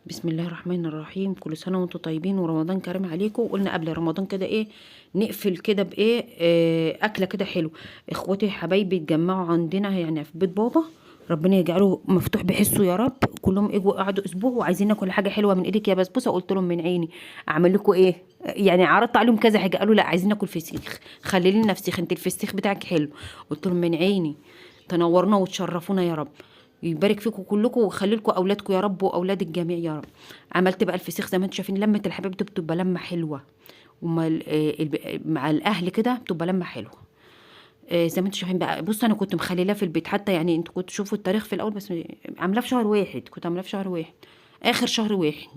بسم الله الرحمن الرحيم. كل سنة وانتم طيبين ورمضان كريم عليكم. قلنا قبل رمضان كده ايه نقفل كده بايه اكله كده حلو. اخواتي حبايبي اتجمعوا عندنا يعني في بيت بابا، ربنا يجعله مفتوح بحسه يا رب. كلهم اجوا قعدوا اسبوع وعايزين ناكل حاجه حلوه من ايدك يا بسبوسه. قلت لهم من عيني. اعمل لكم ايه؟ يعني عرضت عليهم كذا حاجه، قالوا لا عايزين ناكل فسيخ. خلي لنا فسيخ، انت الفسيخ بتاعك حلو. قلت لهم من عيني. تنورنا وتشرفونا يا رب. يبارك فيكم كلكم ويخلي لكم اولادكم يا رب واولاد الجميع يا رب. عملت بقى الفسيخ زي ما انتم شايفين، لمه الحبايب دي بتبقى لمه حلوه. ومع مع الاهل كده بتبقى لمه حلوه. زي ما انتم شايفين بقى. بص انا كنت مخليلاه في البيت حتى، يعني انتوا كنتوا تشوفوا التاريخ في الاول، بس عاملاه في شهر واحد. كنت عاملاه في شهر واحد، اخر شهر واحد.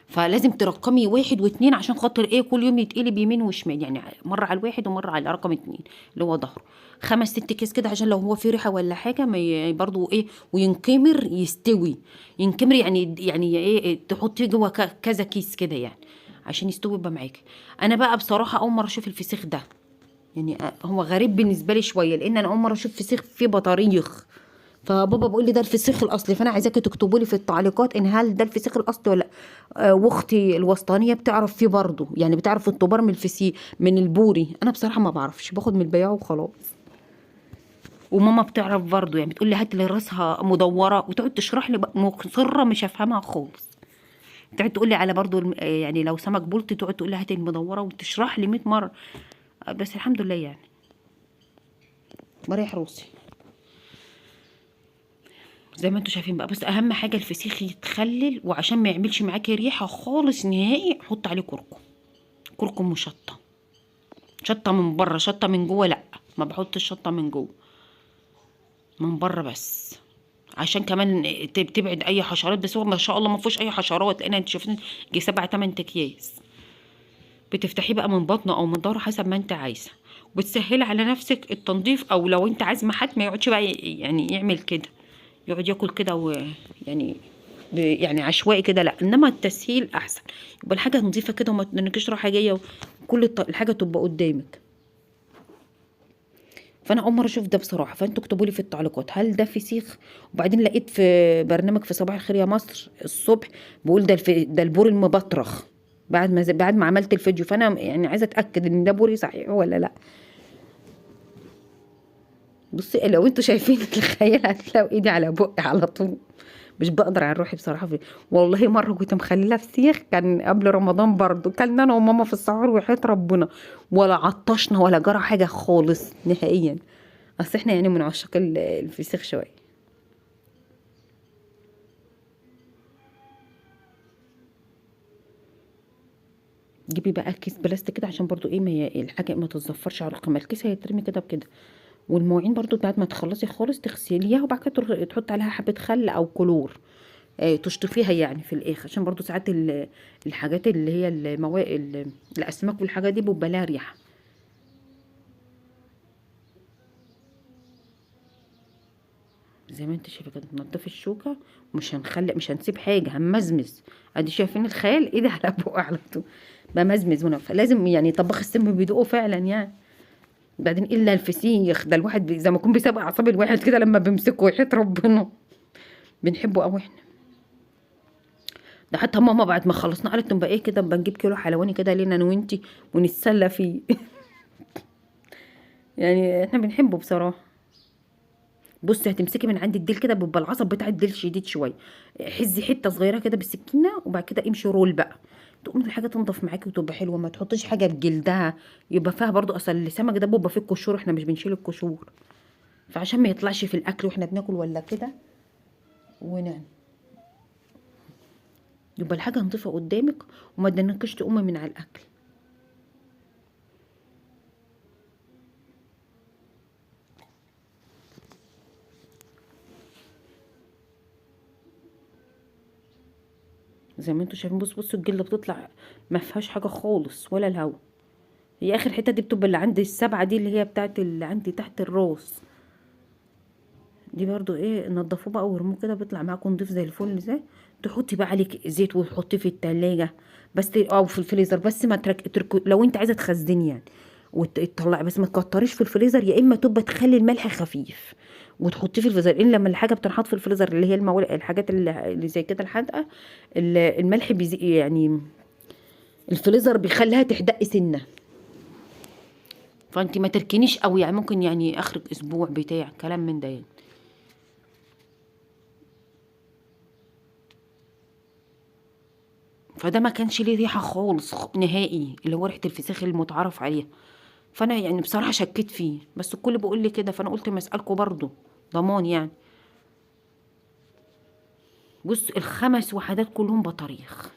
فلازم ترقمي واحد واتنين عشان خاطر ايه كل يوم يتقلب يمين وشمال، يعني مرة على الواحد ومرة على رقم اتنين اللي هو ظهره. خمس ست كيس كده عشان لو هو في ريحة ولا حاجة ما برضو ايه. وينكمر يستوي. ينكمر يعني ايه تحطيه جوه كذا كيس كده يعني عشان يستوي يبقى معاكي. انا بقى بصراحة اول مرة اشوف الفسيخ ده. يعني هو غريب بالنسبة لي شوية لان انا اول مرة اشوف فسيخ فيه بطاريخ. فبابا بيقول لي ده الفسيخ الاصلي، فانا عايزاكي تكتبوا لي في التعليقات ان هل ده الفسيخ الاصلي ولا لا. واختي الوسطانيه بتعرف فيه برضه، يعني بتعرف الطبار من الفسيخ من البوري. انا بصراحه ما بعرفش، باخد من البياع وخلاص. وماما بتعرف برضه، يعني بتقول لي هات لي راسها مدوره وتقعد تشرح لي مصره مش هفهمها خالص. تقعد تقول لي على برضه يعني لو سمك بولتي تقعد تقول لي هات المدوره وتشرح لي 100 مره. بس الحمد لله يعني. مريح روسي. زي ما انتوا شايفين بقى. بس اهم حاجه الفسيخ يتخلل، وعشان ما يعملش معاكي ريحه خالص نهائي حط عليه كركم. كركم وشطه. شطه من بره، شطه من جوه لا. ما بحطش شطه من جوه، من بره بس. عشان كمان تبعد اي حشرات. بس هو ما شاء الله ما فيهوش اي حشرات، لان انت شايفين جه 7 8 اكياس. بتفتحيه بقى من بطنه او من ظهره حسب ما انت عايزه. وبتسهلي على نفسك التنظيف، او لو انت عازمه حد ما يقعدش بقى يعني يعمل كده، يقعد ياكل كده ويعني يعني عشوائي كده لا. انما التسهيل احسن. يبقى الحاجه نظيفه كده وما تنكش رايحه جايه، وكل الحاجه تبقى قدامك. فانا اول مره اشوف ده بصراحه. فانتوا اكتبوا لي في التعليقات هل ده فسيخ. وبعدين لقيت في برنامج في صباح الخير يا مصر الصبح بيقول ده ده البور المبطرخ. بعد ما عملت الفيديو، فانا يعني عايزه اتاكد ان ده بوري صحيح ولا لا. بصي لو انتوا شايفين الخيال هتلاقوا ايدي على بقي على طول. مش بقدر على روحي بصراحه والله مره كنت مخليه فسيخ كان قبل رمضان برضو، كلنا انا وماما في السحور وحياة ربنا. ولا عطشنا ولا جرى حاجه خالص نهائيا. اصل احنا يعني من عشاق الفسيخ شويه. جيبي بقى كيس بلاستيك كده عشان برضو ايه ما الحاجه ما تتزفرش على الرقم. الكيس هيترمي كده بكده. والمواعين برضو بعد ما تخلصي خالص تغسليها، وبعد كده تحط عليها حبه خل او كلور. تشطفيها يعني في الاخر، عشان برضو ساعات الحاجات اللي هي الاسماك والحاجات دي بيبقى لها ريحه. زي ما انت شايفه كده تنضفي الشوكه. مش هنسيب حاجه، هنمزمز. ادي شايفين الخيال ايدي على بقى على طول. بمزمز هنا، فلازم يعني طباخ السم بيدوقه فعلا يعني. بعدين الا الفسيخ ده الواحد زي ما يكون بيسابق اعصاب الواحد كده لما بيمسكه ويحيط ربنا. بنحبه قوي احنا. ده حتى ماما بعد ما خلصنا قالت نبقى ايه كده بنجيب كيلو حلواني كده لينا انا وانتي ونتسلى فيه. يعني احنا بنحبه بصراحه. بصي هتمسكي من عند الديل كده بيبقى العصب بتاع الديل شديد شويه. حزي حته صغيره كده بالسكينه، وبعد كده امشي رول بقى. تقوم الحاجه تنضف معاكي وتبقى حلوه. ما تحطيش حاجه بجلدها. يبقى فيها برضو اصل السمك ده بيبقى فيه القشور، احنا مش بنشيل القشور. فعشان ما يطلعش في الاكل واحنا بناكل ولا كده. ونعم. يبقى الحاجه نضيفه قدامك، وما تدنكش تقومي من على الاكل. زي ما انتوا شايفين. بصوا الجلده بتطلع ما فيهاش حاجه خالص ولا الهوا. هي اخر حته دي بتبقى اللي عند السبعه دي اللي هي بتاعت اللي عندي تحت الراس. دي برضو ايه نضفوه بقى وارموه كده بيطلع معاكم نضيف زي الفل. زي تحطي بقى عليك زيت وتحطيه في التلاجة. بس او في الفريزر. بس ما لو انت عايزه تخزني يعني وتطلعي، بس ما تكتريش في الفريزر، يا اما تبقى تخلي الملح خفيف وتحطيه في الفريزر. الا لما الحاجه بتنحط في الفريزر اللي هي الحاجات اللي زي كده الحادقه، الملح يعني الفريزر بيخليها تحدق سنه. فانت ما تركنيش قوي، يعني ممكن يعني اخرج اسبوع بتاع كلام من ده يعني. فده ما كانش ليه ريحه خالص نهائي، اللي هو ريحه الفسيخ المتعارف عليها. فانا يعني بصراحه شكيت فيه، بس الكل بيقول لي كده، فانا قلت ما اسالكوا برضو ضمان يعني. بص الخمس وحدات كلهم بطاريخ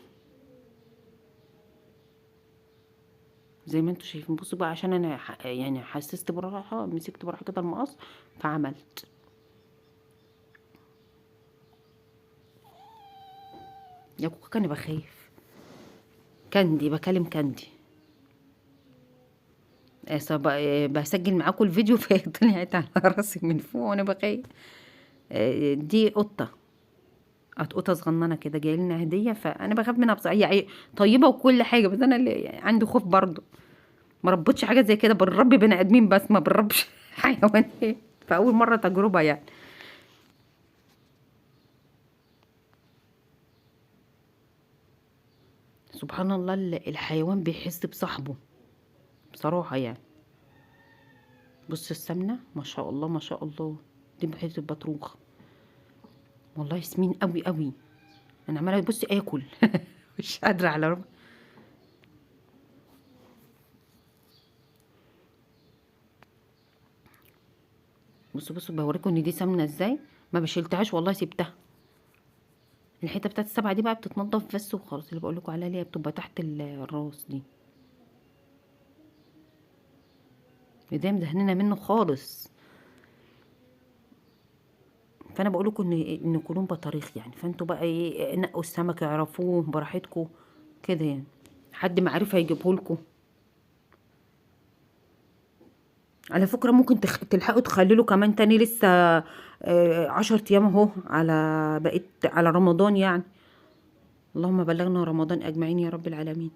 زي ما انتوا شايفين. بصوا بقى، عشان انا يعني حسست بالراحه، مسكت بالراحه كده المقص فعملت. يا كوكا كان بخايف. كاندي، بكلم كاندي. بسجل معاكم الفيديو فطلعت على راسي من فوق وانا بخايف. دي قطه، قطه صغننه كده جايه لنا هديه، فانا بخاف منها بصراحه. هي طيبه وكل حاجه، بس انا اللي عندي خوف برضو. ما ربطش حاجه زي كده، بنربي بني ادمين بس ما بنربش حيوانات. فاول مره تجربه يعني. سبحان الله، الحيوان بيحس بصاحبه بصراحه يعني. بص السمنه ما شاء الله ما شاء الله، دي بحيث البطروخ والله سمين قوي قوي. انا عماله بصي اكل مش قادره على ربع. بصوا بوريكم ان دي سمنه ازاي. ما بشيلتهاش والله، سبتها. الحته بتاعت السبعه دي بقى بتتنضف بس وخلاص، اللي بقول لكم عليها اللي هي بتبقى تحت الراس دي. ده مدهننا منه خالص. فانا بقول لكم ان كلهم بطاريخ يعني. فانتوا بقى ايه، نقوا السمك اعرفوه براحتكم كده يعني. حد معرفه يجيبه لكم. على فكره ممكن تلحقوا تخللوا كمان تاني لسه. 10 ايام اهو على بقيت على رمضان يعني. اللهم بلغنا رمضان اجمعين يا رب العالمين.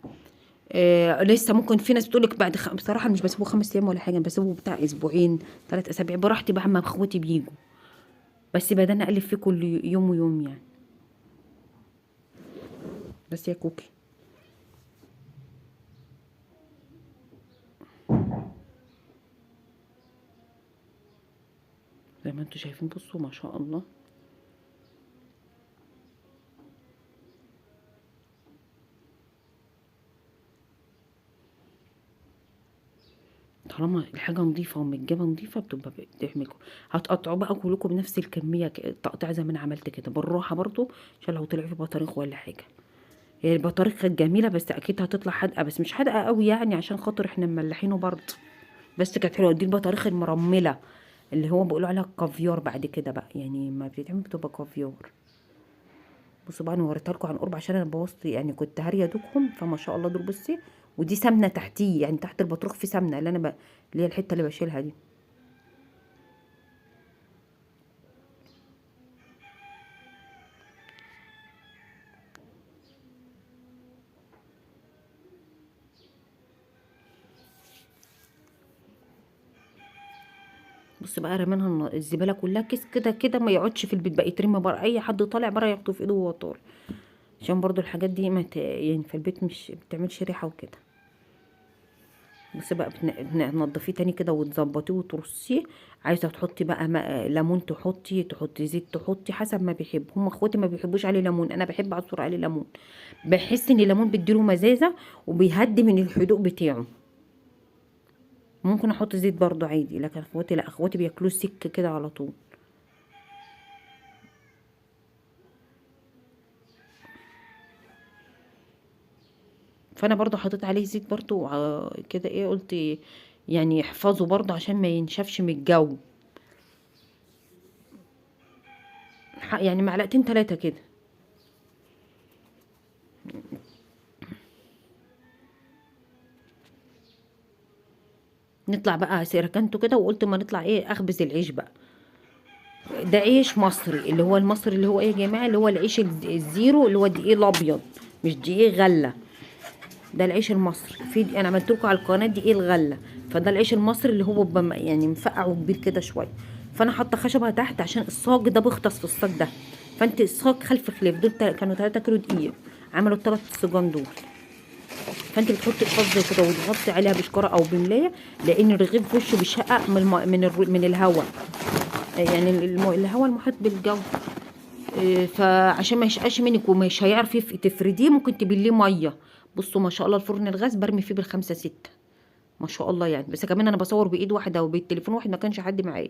لسه ممكن في ناس بتقولك بعد بصراحه مش بسيبه 5 ايام ولا حاجه، بسيبه بتاع اسبوعين 3 اسابيع براحتي بقى اما اخواتي بيجوا. بس بدنا اقلب فيه كل يوم ويوم يعني. بس يا كوكي زي ما انتوا شايفين، بصوا ما شاء الله. طالما الحاجه نظيفه ومتجابه نظيفه بتبقى بتحميكم. هتقطعوا بقى كلكم بنفس الكميه تقطيع زي ما انا عملت كده بالراحه برضو، عشان لو طلع في بطاريخ ولا حاجه. هي البطاريخ كانت جميله، بس اكيد هتطلع حادقه، بس مش حادقه قوي يعني عشان خاطر احنا مملحينه برضه. بس كانت حلوه. دي البطاريخ المرمله اللي هو بيقولوا عليها كافيار بعد كده بقى يعني، ما بتتعمل بتبقى كافيار. بصوا بقى انا وريتها لكم عن قرب عشان انا بوظت يعني، كنت هاريه دوكهم. فما شاء الله دول بصي. ودي سمنه تحتيه يعني، تحت البطروخ في سمنه اللي انا اللي هي الحته اللي بشيلها دي. بص بقى رمينها الزباله كلها كيس كده كده، ما يقعدش في البيت بقى يترمي بره، اي حد طالع بره ياخده في ايده وهو طالع. عشان برضو الحاجات دي ما يعني في البيت مش بتعملش ريحه وكده. بس بقى تنضفيه تاني كده وتظبطيه وترصيه. عايزه تحطي بقى ليمون، تحطي زيت، تحطي حسب ما بيحب. هم اخواتي ما بيحبوش عليه ليمون، انا بحب اعصر عليه ليمون. بحس ان الليمون بيديله مزازه وبيهدي من الحدوق بتاعه. ممكن احط زيت برضو عادي، لكن اخواتي لا، اخواتي بياكلوه سك كده على طول. فانا برضو حطيت عليه زيت برضو كده ايه، قلت يعني احفظه برضو عشان ما ينشفش من الجو. يعني معلقتين 3 كده. نطلع بقى ركنته كده، وقلت ما نطلع ايه اخبز العيش بقى. ده عيش مصري، اللي هو المصري اللي هو ايه يا جماعه، اللي هو العيش الزيرو، اللي هو الدقيق الابيض، مش دقيق غله. ده العيش المصري. انا عملت لكم على القناه دقيق الغله. فده العيش المصري اللي هو يعني مفقع وكبير كده شويه. فانا حاطه خشبه تحت عشان الصاج ده بيغطس في الصاج ده. فانت الصاج خلف خلاف دول كانوا 3 كيلو دقيق، عملوا ال3 سجان دول. فانت بتحطي الفاص زي كده وتغطي عليها بشكاره او بملايه، لان الرغيف في وشه بيشقق من الهواء، يعني الهواء المحيط بالجو. فعشان ما يشقاش منك ومش هيعرف تفرديه، ممكن تبليه ميه. بصوا ما شاء الله الفرن الغاز برمي فيه بالخمسة 6 ما شاء الله يعني. بس كمان انا بصور بايد واحده وبالتليفون واحد، ما كانش حد معايا،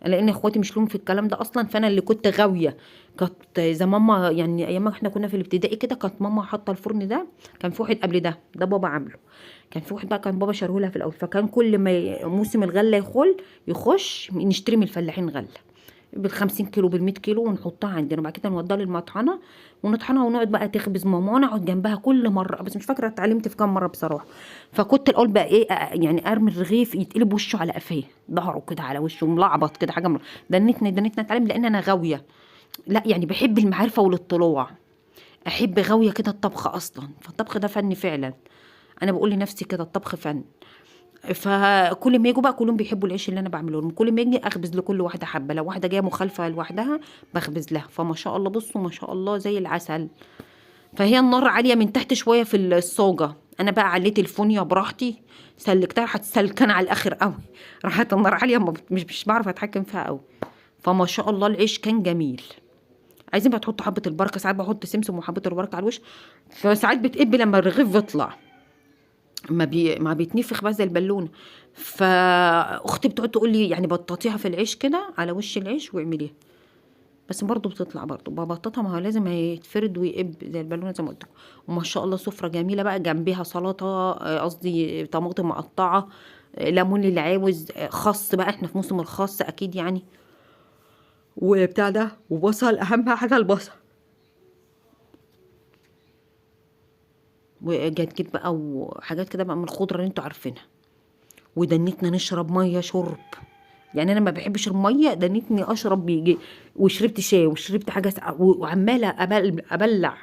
لان اخواتي مش لهم في الكلام ده اصلا. فانا اللي كنت غاويه. كانت زي ماما يعني ايام ما احنا كنا في الابتدائي كده، كانت ماما حاطه الفرن ده. كان في واحد قبل ده بابا عامله. كان في واحد بقى كان بابا شارهولها في الاول. فكان كل ما موسم الغله يخش نشتري من الفلاحين غله بال50 كيلو بال100 كيلو، ونحطها عندنا. وبعد كده نوديها للمطحنه ونطحنها، ونقعد بقى تخبز ماما، نقعد جنبها كل مره. بس مش فاكره اتعلمت في كام مره بصراحه. فكنت الاول بقى ايه يعني ارمي الرغيف يتقلب وشه على قفاه، ظهره كده على وشه ملعبط كده حاجه دنتني اتعلم، لان انا غاويه. لا يعني بحب المعرفه والاطلاع، احب غاويه كده الطبخ اصلا. فالطبخ ده فن فعلا. انا بقول لنفسي كده الطبخ فن. فكل ما يجوا بقى كلهم بيحبوا العيش اللي انا بعمله لهم. كل ما يجي اخبز لكل واحده حبه، لو واحده جايه مخالفه لوحدها بخبز لها. فما شاء الله بصوا ما شاء الله زي العسل. فهي النار عاليه من تحت شويه في الصاجه، انا بقى عليت الفونيا براحتي، سلكتها راحت سلكانه على الاخر قوي. راحت النار عاليه مش بعرف اتحكم فيها قوي. فما شاء الله العيش كان جميل. عايزين بقى تحطوا حبه البركه، ساعات بحط سمسم وحبه البركه على الوش. فساعات بتقب لما الرغيف بيطلع، ما بيتنفخ بقى زي البالونه. فاختي بتقعد تقول لي يعني بططيها في العيش كده على وش العيش واعمليها. بس برضه بتطلع برضه ببططها، ما هو لازم هيتفرد ويقب زي البالونه زي ما قلت لكم. وما شاء الله سفره جميله بقى، جنبها سلطه، قصدي طماطم مقطعه، ليمون اللي عاوز، خس بقى احنا في موسم الخس اكيد يعني، وبتاع ده، وبصل، اهم حاجه البصل. وجات بقى وحاجات كده بقى من الخضره اللي انتوا عارفينها. ودنيتنا نشرب ميه شرب، يعني انا ما بحبش الميه، دنيتني اشرب بيجي. وشربت شاي وشربت حاجه وعماله ابلع.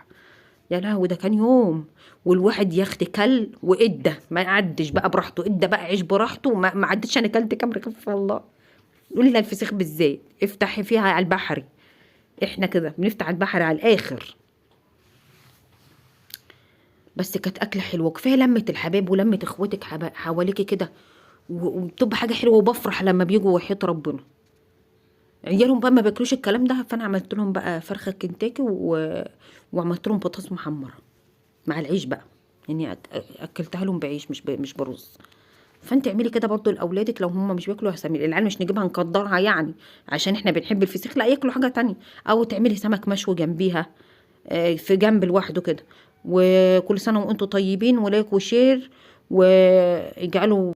يا لهوي ده كان يوم. والواحد ياخد كل وادى، ما يعدش بقى براحته، ادى بقى عيش براحته. ما عدتش انا كلت كام رغيف والله. قولي لها الفسيخ بالزيت افتحي فيها على البحري، احنا كده بنفتح البحر على الاخر. بس كانت اكله حلوه، كفايه لمه الحباب ولمه اخواتك حواليكي كده، وبتبقى حاجه حلوه. وبفرح لما بيجوا وحياة ربنا. عيالهم بقى ما بياكلوش الكلام ده، فانا عملت لهم بقى فرخه كنتاكي وعملت لهم بطاطس محمره مع العيش بقى، يعني اكلتها لهم بعيش مش برز. فانت اعملي كده برضو لاولادك لو هم مش بياكلوا سمين. العيال مش نجيبها نقدرها يعني عشان احنا بنحب الفسيخ، لا ياكلوا حاجه تانية. او تعملي سمك مشوي جنبيها، في جنب لوحده كده. وكل سنه وانتم طيبين، ولايك وشير، واجعلوا